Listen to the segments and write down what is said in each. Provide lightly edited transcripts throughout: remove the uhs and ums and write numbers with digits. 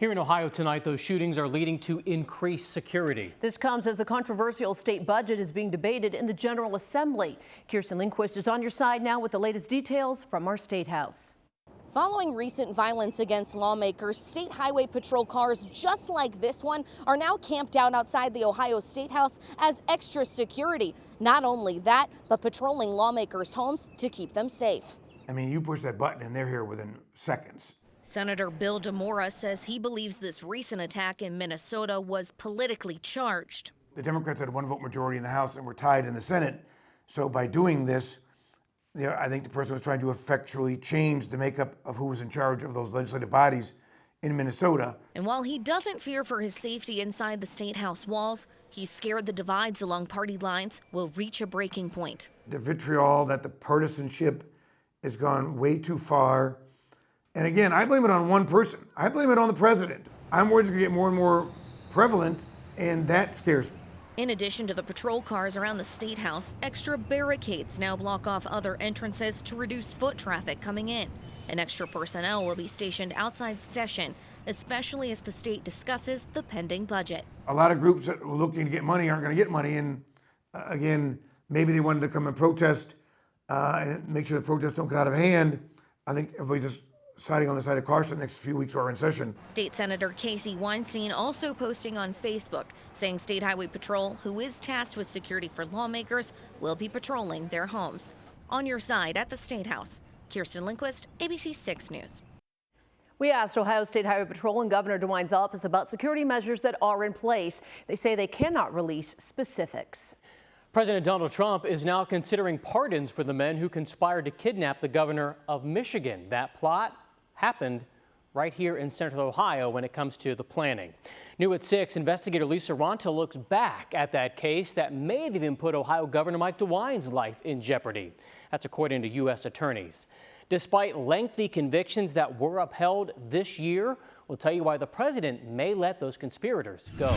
Here in Ohio tonight, those shootings are leading to increased security. This comes as the controversial state budget is being debated in the General Assembly. Kirsten Lindquist is on your side now with the latest details from our State House. Following recent violence against lawmakers, state highway patrol cars just like this one are now camped out outside the Ohio Statehouse as extra security. Not only that, but patrolling lawmakers' homes to keep them safe. I mean, you push that button and they're here within seconds. Senator Bill DeMora says he believes this recent attack in Minnesota was politically charged. The Democrats had a one-vote majority in the House and were tied in the Senate. So by doing this, I think the person was trying to effectually change the makeup of who was in charge of those legislative bodies in Minnesota. And while he doesn't fear for his safety inside the State House walls, he's scared the divides along party lines will reach a breaking point. The vitriol, that the partisanship has gone way too far. And again, I blame it on one person. I blame it on the president. I'm worried it's going to get more and more prevalent, and that scares me. In addition to the patrol cars around the State House, extra barricades now block off other entrances to reduce foot traffic coming in. And extra personnel will be stationed outside session, especially as the state discusses the pending budget. A lot of groups that were looking to get money aren't going to get money. And again, maybe they wanted to come and protest and make sure the protests don't get out of hand. I think everybody's just siding on the side of caution the next few weeks we're in session. State Senator Casey Weinstein also posting on Facebook saying State Highway Patrol, who is tasked with security for lawmakers, will be patrolling their homes. On your side at the State House, Kirsten Lindquist, ABC 6 News. We asked Ohio State Highway Patrol and Governor DeWine's office about security measures that are in place. They say they cannot release specifics. President Donald Trump is now considering pardons for the men who conspired to kidnap the governor of Michigan. That plot happened right here in central Ohio when it comes to the planning. New at 6, investigator Lisa Ronta looks back at that case that may have even put Ohio Governor Mike DeWine's life in jeopardy. That's according to U.S. attorneys. Despite lengthy convictions that were upheld this year, we'll tell you why the president may let those conspirators go.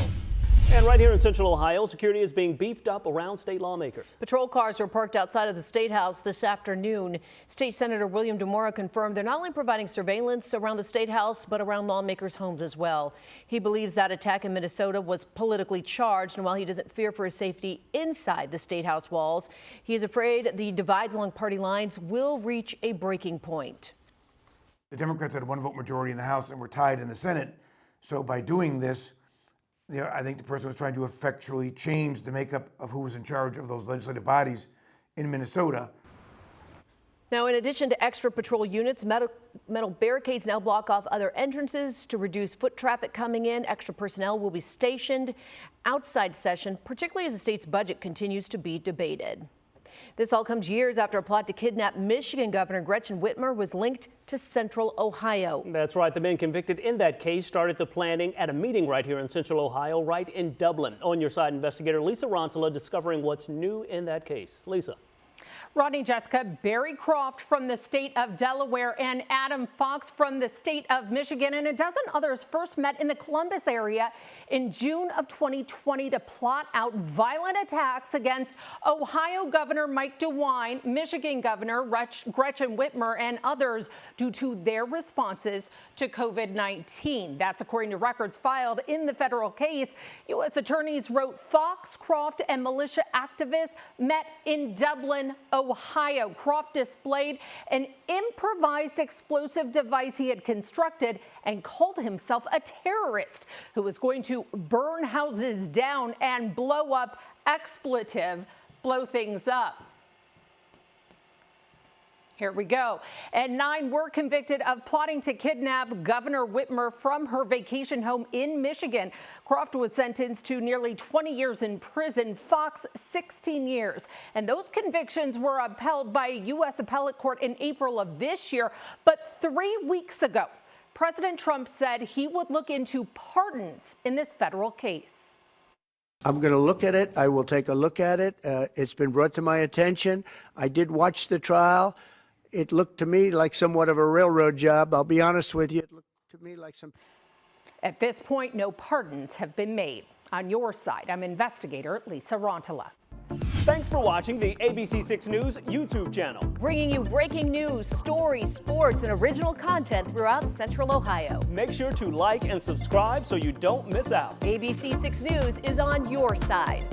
And right here in central Ohio, security is being beefed up around state lawmakers. Patrol cars were parked outside of the State House this afternoon. State Senator William DeMora confirmed they're not only providing surveillance around the State House, but around lawmakers' homes as well. He believes that attack in Minnesota was politically charged, and while he doesn't fear for his safety inside the State House walls, he is afraid the divides along party lines will reach a breaking point. The Democrats had a one-vote majority in the House and were tied in the Senate. So by doing this, I think the person was trying to effectually change the makeup of who was in charge of those legislative bodies in Minnesota. Now, in addition to extra patrol units, metal barricades now block off other entrances to reduce foot traffic coming in. Extra personnel will be stationed outside session, particularly as the state's budget continues to be debated. This all comes years after a plot to kidnap Michigan Governor Gretchen Whitmer was linked to central Ohio. That's right. The men convicted in that case started the planning at a meeting right here in central Ohio, right in Dublin. On your side, investigator Lisa Ronta discovering what's new in that case. Lisa. Rodney, Jessica, Barry Croft from the state of Delaware and Adam Fox from the state of Michigan and a dozen others first met in the Columbus area in June of 2020 to plot out violent attacks against Ohio Governor Mike DeWine, Michigan Governor Gretchen Whitmer, and others due to their responses to COVID-19. That's according to records filed in the federal case. U.S. attorneys wrote Fox, Croft, and militia activists met in Dublin, Ohio. Croft displayed an improvised explosive device he had constructed and called himself a terrorist who was going to burn houses down and blow things up. Here we go. And 9 were convicted of plotting to kidnap Governor Whitmer from her vacation home in Michigan. Croft was sentenced to nearly 20 years in prison, Fox 16 years. And those convictions were upheld by a U.S. appellate court in April of this year. But 3 weeks ago, President Trump said he would look into pardons in this federal case. I'm going to look at it. I will take a look at it. It's been brought to my attention. I did watch the trial. It looked to me like somewhat of a railroad job. I'll be honest with you. It looked to me like some. At this point, no pardons have been made. On your side, I'm investigator Lisa Ronta. Thanks for watching the ABC6 News YouTube channel. Bringing you breaking news, stories, sports, and original content throughout Central Ohio. Make sure to like and subscribe so you don't miss out. ABC6 News is on your side.